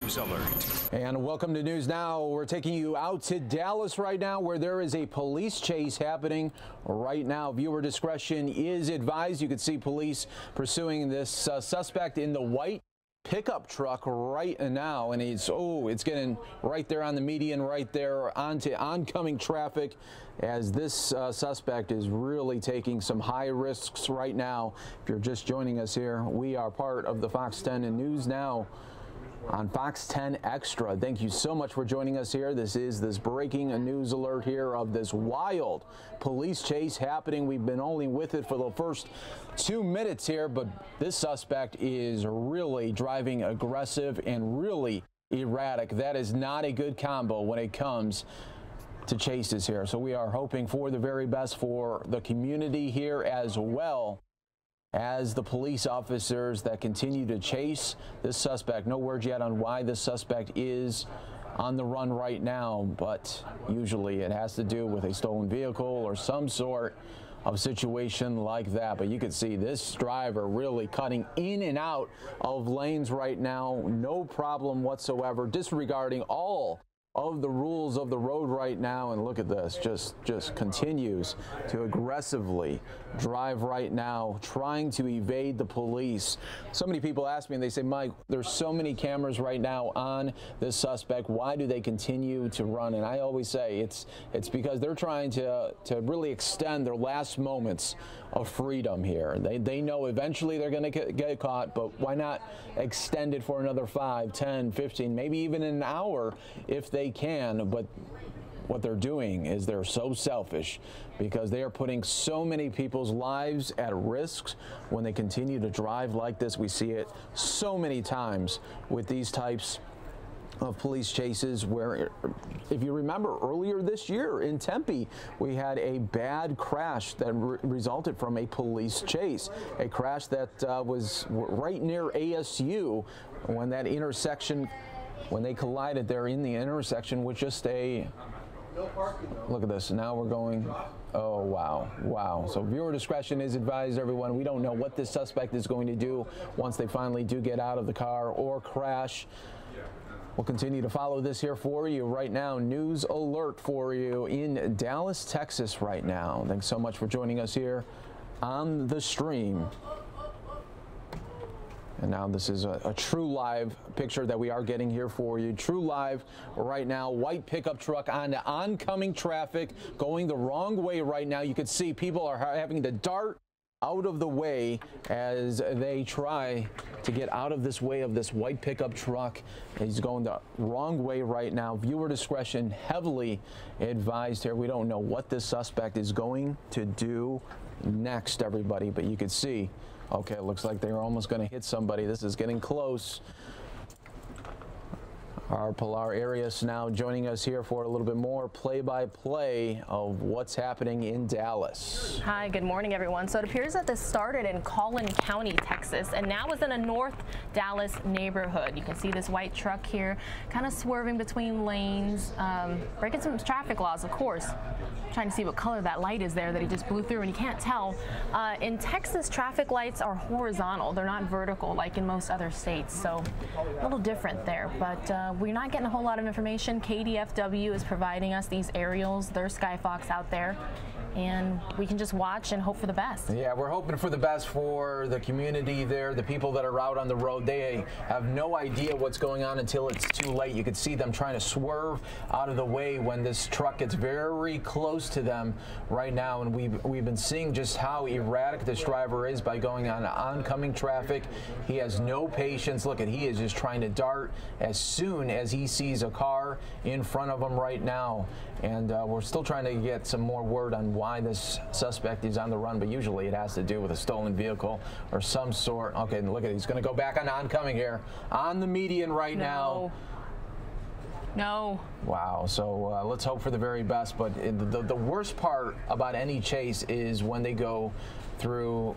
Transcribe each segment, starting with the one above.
News Alert. And welcome to News Now. We're taking you out to Dallas right now, where there is a police chase happening right now. Viewer discretion is advised. You can see police pursuing this suspect in the white pickup truck right now, and it's getting right there on the median, right there onto oncoming traffic, as this suspect is really taking some high risks right now. If you're just joining us here, we are part of the Fox 10 and News Now on Fox 10 Extra. Thank you so much for joining us here. This is this breaking news alert here of this wild police chase happening. We've been only with it for the first 2 minutes here, but this suspect is really driving aggressive and really erratic. That is not a good combo when it comes to chases here. So we are hoping for the very best for the community here, as well as the police officers that continue to chase this suspect. No word yet on why this suspect is on the run right now, but usually it has to do with a stolen vehicle or some sort of situation like that. But you can see this driver really cutting in and out of lanes right now, no problem whatsoever, disregarding all of the rules of the road right now. And look at this, just continues to aggressively drive right now, trying to evade the police. So many people ask me, and they say, Mike, there's so many cameras right now on this suspect. Why do they continue to run? And I always say it's because they're trying to really extend their last moments of freedom here. They know eventually they're going to get caught, but why not extend it for another 5, 10, 15, maybe even an hour if they can. But what they're doing is they're so selfish, because they are putting so many people's lives at risk when they continue to drive like this. We see it so many times with these types of police chases, where, if you remember, earlier this year in Tempe, we had a bad crash that resulted from a police chase, a crash that was right near ASU, when that intersection, when they collided there in the intersection with just a, look at this, now we're going, oh wow. So viewer discretion is advised, everyone. We don't know what this suspect is going to do once they finally do get out of the car or crash. We'll continue to follow this here for you right now. News alert for you in Dallas, Texas right now. Thanks so much for joining us here on the stream. And now this is a true live picture that we are getting here for you. True live right now. White pickup truck on the oncoming traffic, going the wrong way right now. You can see people are having to dart out of the way as they try to get out of this way of this white pickup truck. He's going the wrong way right now. Viewer discretion heavily advised here. We don't know what this suspect is going to do next, everybody, but you can see, okay, it looks like they're almost going to hit somebody. This is getting close. Our Pilar Arias now joining us here for a little bit more play-by-play of what's happening in Dallas. Hi, good morning, everyone. So it appears that this started in Collin County, Texas, and now is in a North Dallas neighborhood. You can see this white truck here kind of swerving between lanes, breaking some traffic laws, of course. Trying to see what color that light is there that he just blew through, and you can't tell. In Texas, traffic lights are horizontal. They're not vertical like in most other states, so a little different there. But we're not getting a whole lot of information. KDFW is providing us these aerials. There's Skyfox out there, and we can just watch and hope for the best. Yeah, we're hoping for the best for the community there, the people that are out on the road. They have no idea what's going on until it's too late. You can see them trying to swerve out of the way when this truck gets very close to them right now, and we've been seeing just how erratic this driver is by going on oncoming traffic. He has no patience. Look, he is just trying to dart as soon as he sees a car in front of him right now. And we're still trying to get some more word on why this suspect is on the run, but usually it has to do with a stolen vehicle or some sort. Okay, look at it. He's going to go back on oncoming here on the median right now. No. Wow. So let's hope for the very best. But the worst part about any chase is when they go through,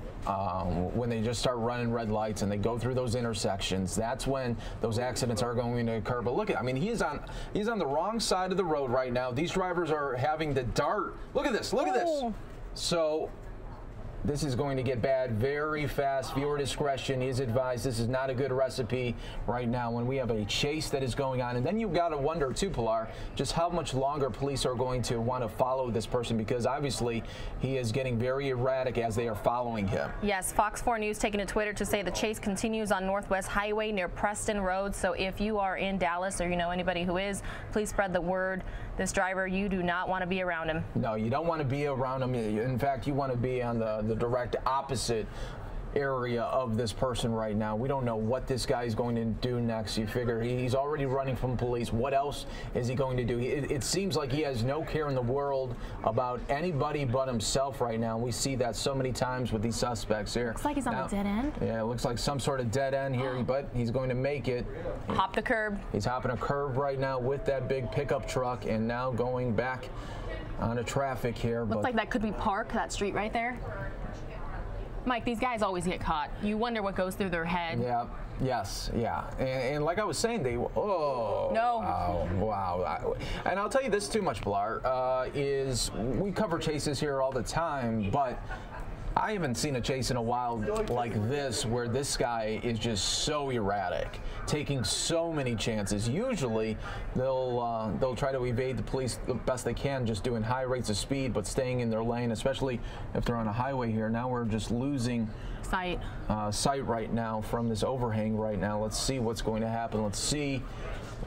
when they just start running red lights and they go through those intersections. That's when those accidents are going to occur. But look at, I mean, he's on the wrong side of the road right now. These drivers are having to dart. Look at this. Look at this. So this is going to get bad very fast. Viewer discretion is advised. This is not a good recipe right now when we have a chase that is going on. And then you've got to wonder, too, Pilar, just how much longer police are going to want to follow this person, because obviously he is getting very erratic as they are following him. Yes, Fox 4 News taking to Twitter to say the chase continues on Northwest Highway near Preston Road. So if you are in Dallas or you know anybody who is, please spread the word. This driver, you do not want to be around him. No, you don't want to be around him. In fact, you want to be on the direct opposite area of this person right now. We don't know what this guy is going to do next. You figure he's already running from police. What else is he going to do? It seems like he has no care in the world about anybody but himself right now. We see that so many times with these suspects here. Looks like he's on the dead end. Yeah, it looks like some sort of dead end here, but he's going to make it. Hop the curb. He's hopping a curb right now with that big pickup truck and now going back on a traffic here. Looks like that could be Park, that street right there. Mike, these guys always get caught. You wonder what goes through their head. Yeah. Yes. Yeah. And like I was saying, oh. No. Wow. And I'll tell you this too much, Pilar, is we cover chases here all the time, but I haven't seen a chase in a while like this where this guy is just so erratic, taking so many chances. Usually they'll try to evade the police the best they can, just doing high rates of speed but staying in their lane, especially if they're on a highway here. Now we're just losing sight right now from this overhang right now. Let's see what's going to happen. Let's see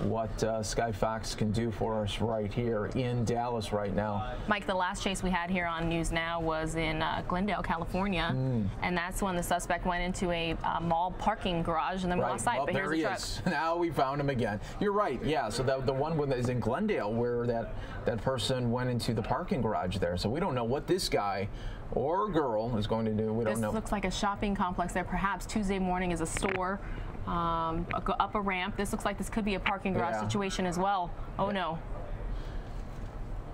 what Sky Fox can do for us right here in Dallas right now. Mike, the last chase we had here on News Now was in Glendale, California, and that's when the suspect went into a mall parking garage and then lost sight. But here's the truck. Now we found him again. You're right. Yeah. So the one that is in Glendale where that person went into the parking garage there. So we don't know what this guy or girl is going to do. We don't know. This looks like a shopping complex there. Perhaps Tuesday morning is a store. Up a ramp. This looks like this could be a parking garage situation as well. Oh no.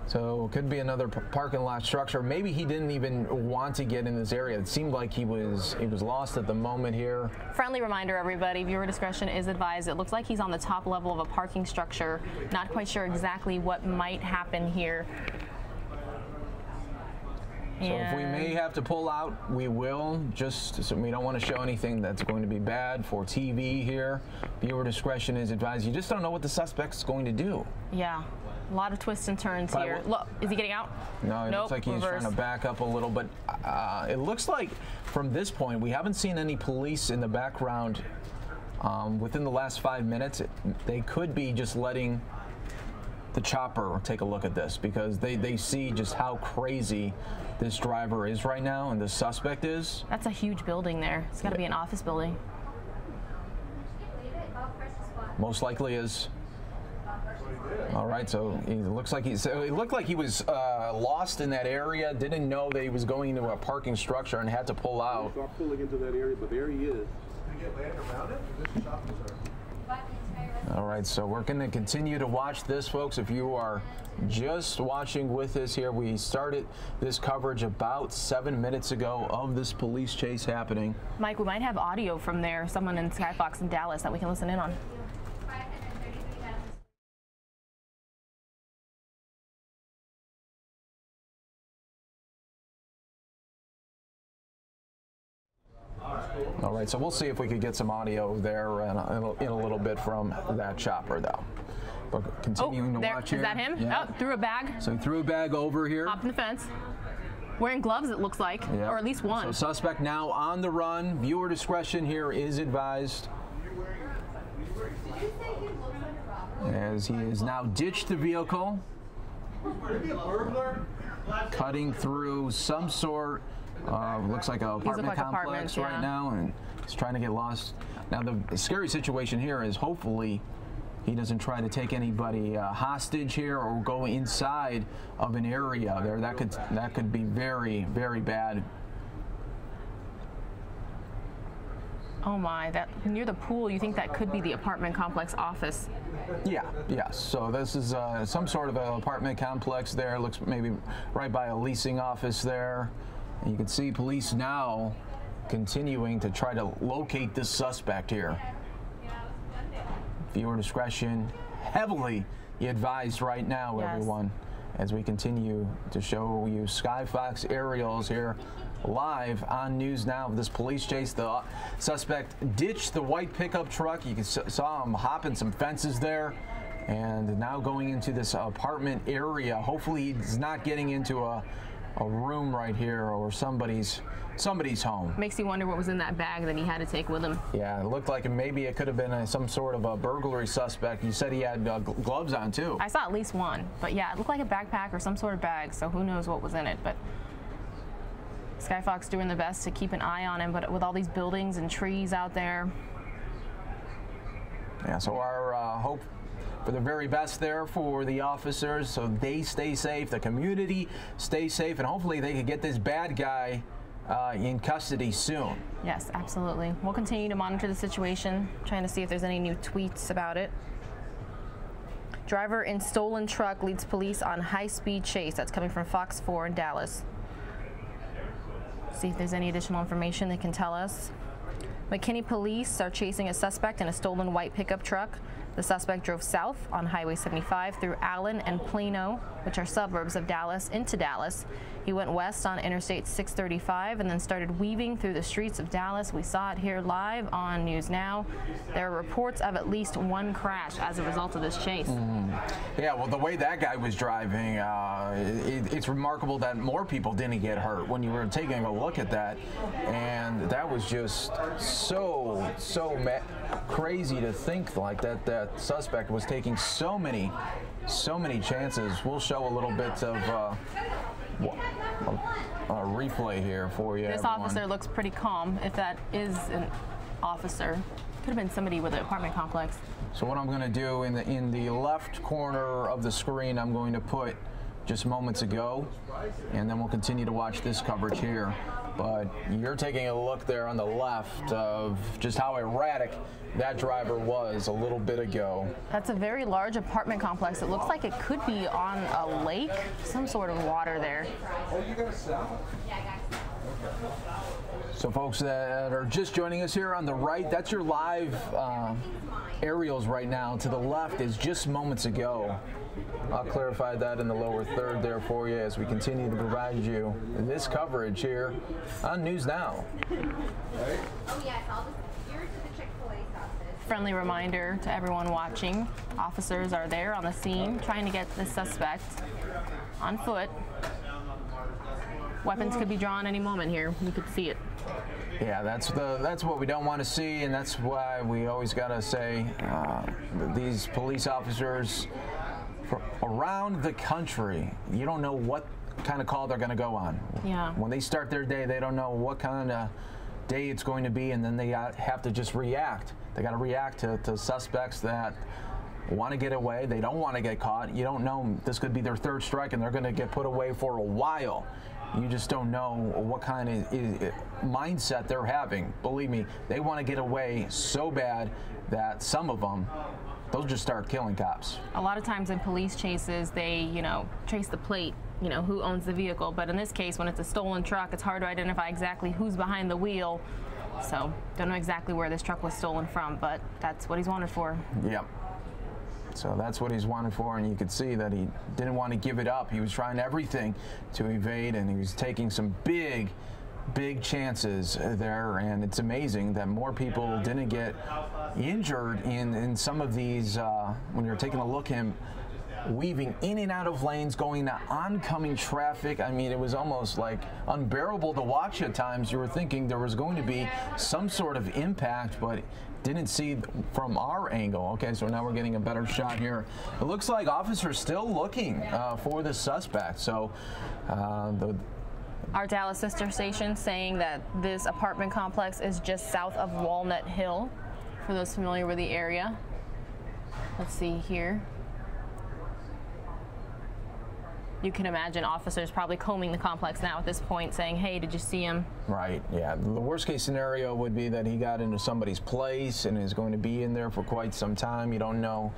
So it could be another parking lot structure. Maybe he didn't even want to get in this area. It seemed like he was lost at the moment here. Friendly reminder, everybody, viewer discretion is advised. It looks like he's on the top level of a parking structure. Not quite sure exactly what might happen here. So if we may have to pull out, we will. Just so we don't want to show anything that's going to be bad for TV here. Viewer discretion is advised. You just don't know what the suspect's going to do. Yeah, a lot of twists and turns here. Look, is he getting out? No, it looks like he's trying to back up a little, but it looks like from this point we haven't seen any police in the background within the last 5 minutes. They could be just letting the chopper take a look at this because they see just how crazy this driver is right now and the suspect is. That's a huge building there. It's got to be an office building. Most likely is. All right, so it looked like he was lost in that area, didn't know that he was going into a parking structure and had to pull out. Start pulling into that area, but there he is. All right, so we're going to continue to watch this, folks. If you are just watching with us here, we started this coverage about 7 minutes ago of this police chase happening. Mike, we might have audio from there, someone in Sky Fox in Dallas that we can listen in on. All right, so we'll see if we could get some audio there in a little bit from that chopper, though. But continuing to watch here. Is that him? Yeah. Oh, threw a bag. So he threw a bag over here. Hopped in the fence. Wearing gloves, it looks like, yep. Or at least one. So suspect now on the run. Viewer discretion here is advised. As he has now ditched the vehicle. Cutting through some sort. Looks like an apartment complex right now, and he's trying to get lost. Now, the scary situation here is hopefully he doesn't try to take anybody hostage here or go inside of an area there. That could be very, very bad. Oh my, that near the pool, you think that could be the apartment complex office? Yeah, yes. So this is some sort of an apartment complex there. Looks maybe right by a leasing office there. And you can see police now continuing to try to locate this suspect here. Viewer discretion heavily advised right now, yes. Everyone, as we continue to show you Sky Fox aerials here live on News Now of this police chase. The suspect ditched the white pickup truck. You saw him hopping some fences there, and now going into this apartment area. Hopefully he's not getting into a room right here or somebody's home. Makes you wonder what was in that bag that he had to take with him. Yeah, it looked like maybe it could have been some sort of a burglary suspect. You said he had gloves on too. I saw at least one, but yeah, it looked like a backpack or some sort of bag, so who knows what was in it. But Skyfox doing the best to keep an eye on him, but with all these buildings and trees out there. Yeah, so our hope for the very best there for the officers, so they stay safe, the community stays safe, and hopefully they can get this bad guy in custody soon. Yes, absolutely. We'll continue to monitor the situation, trying to see if there's any new tweets about it. Driver in stolen truck leads police on high-speed chase. That's coming from Fox 4 in Dallas. See if there's any additional information they can tell us. McKinney police are chasing a suspect in a stolen white pickup truck. The suspect drove south on Highway 75 through Allen and Plano, which are suburbs of Dallas, into Dallas. He went west on Interstate 635 and then started weaving through the streets of Dallas. We saw it here live on News Now. There are reports of at least one crash as a result of this chase. Yeah, well, the way that guy was driving, it's remarkable that more people didn't get hurt when you were taking a look at that. And that was just so crazy to think like that suspect was taking so many chances. We'll show a little bit of a replay here for you. This everyone. Officer looks pretty calm, if that is an officer. Could have been somebody with an apartment complex. So what I'm going to do in the left corner of the screen, I'm going to put just moments ago, and then we'll continue to watch this coverage here. But you're taking a look there on the left of just how erratic that driver was a little bit ago. That's a very large apartment complex. It looks like it could be on a lake, some sort of water there. Oh, you got a cell? Yeah, I got a cell. So folks that are just joining us here on the right, that's your live aerials right now. To the left is just moments ago. I'll clarify that in the lower third there for you as we continue to provide you this coverage here on News Now. Oh yes, you're to the Chick-fil-A sauces. Friendly reminder to everyone watching, officers are there on the scene trying to get the suspect on foot. Weapons could be drawn any moment here. You could see it. Yeah, that's what we don't want to see, and that's why we always got to say these police officers around the country, you don't know what kind of call they're going to go on. Yeah. When they start their day, they don't know what kind of day it's going to be, and then they have to just react. They got to react to suspects that want to get away. They don't want to get caught. You don't know. This could be their third strike, and they're going to get put away for a while. You just don't know what kind of mindset they're having. Believe me, they want to get away so bad that some of them, they'll just start killing cops. A lot of times in police chases, they, trace the plate, who owns the vehicle. But in this case, when it's a stolen truck, it's hard to identify exactly who's behind the wheel. So don't know exactly where this truck was stolen from, but that's what he's wanted for. Yep. So that's what he's wanted for, and you could see that he didn't want to give it up. He was trying everything to evade, and he was taking some big chances there, and it's amazing that more people didn't get injured in some of these when you're taking a look at him weaving in and out of lanes, going to oncoming traffic. I mean, it was almost like unbearable to watch at times. You were thinking there was going to be some sort of impact, but didn't see from our angle. Okay, so now we're getting a better shot here. It looks like officers still looking for the suspect. So our Dallas sister station saying that this apartment complex is just south of Walnut Hill, for those familiar with the area. Let's see here. You can imagine officers probably combing the complex now at this point, saying, hey, did you see him? Right, yeah. The worst case scenario would be that he got into somebody's place and is going to be in there for quite some time. You don't know.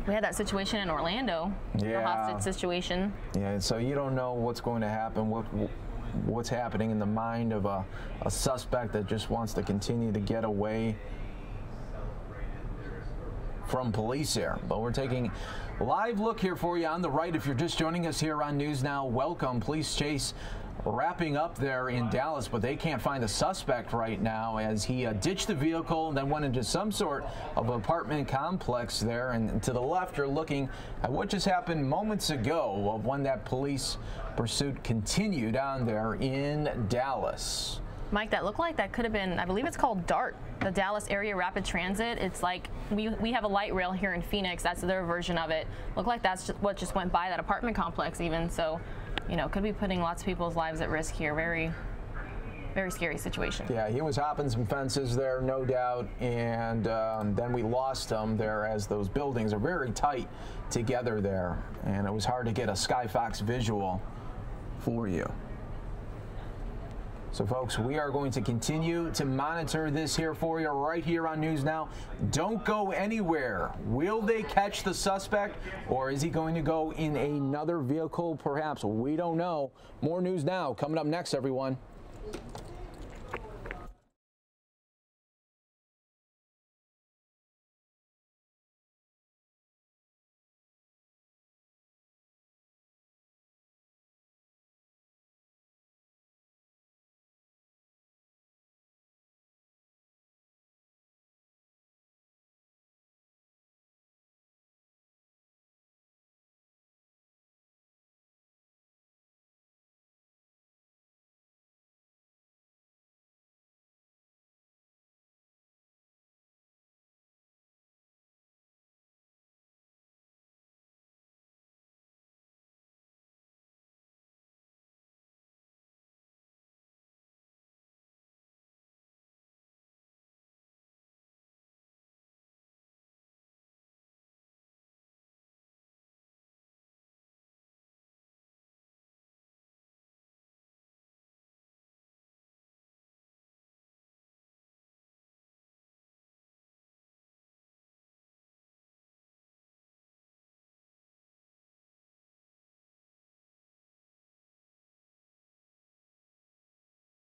We had that situation in Orlando, the hostage situation. Yeah, so you don't know what's going to happen, what's happening in the mind of a suspect that just wants to continue to get away from police here. But we're taking a live look here for you on the right. If you're just joining us here on News Now, welcome. Police chase wrapping up there in Dallas, but they can't find the suspect right now as he ditched the vehicle and then went into some sort of apartment complex there. And to the left, you're looking at what just happened moments ago of when that police pursuit continued on there in Dallas. Mike, that looked like that could have been, I believe it's called DART, the Dallas Area Rapid Transit. It's like we have a light rail here in Phoenix. That's their version of it. Looked like that's what just went by that apartment complex even. So, you know, could be putting lots of people's lives at risk here. Very, very scary situation. Yeah, he was hopping some fences there, no doubt. And then we lost him there as those buildings are very tight together there. And it was hard to get a Skyfox visual for you. So, folks, we are going to continue to monitor this here for you right here on News Now. Don't go anywhere. Will they catch the suspect, or is he going to go in another vehicle perhaps? We don't know. More News Now coming up next, everyone.